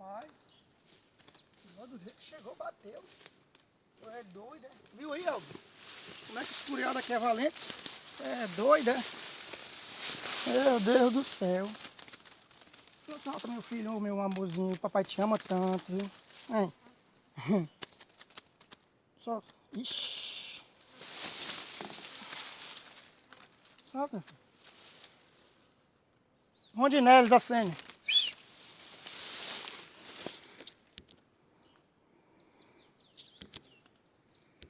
Rapaz, do jeito que chegou, bateu. Tu é doido, é? Viu aí, Aldo? Como é que esse curiada aqui é valente? É doido, é? Meu Deus do céu. Solta, meu filho, meu amorzinho. Papai te ama tanto, viu? Hein? Solta. Ixi. Solta. Rondinelis, acende.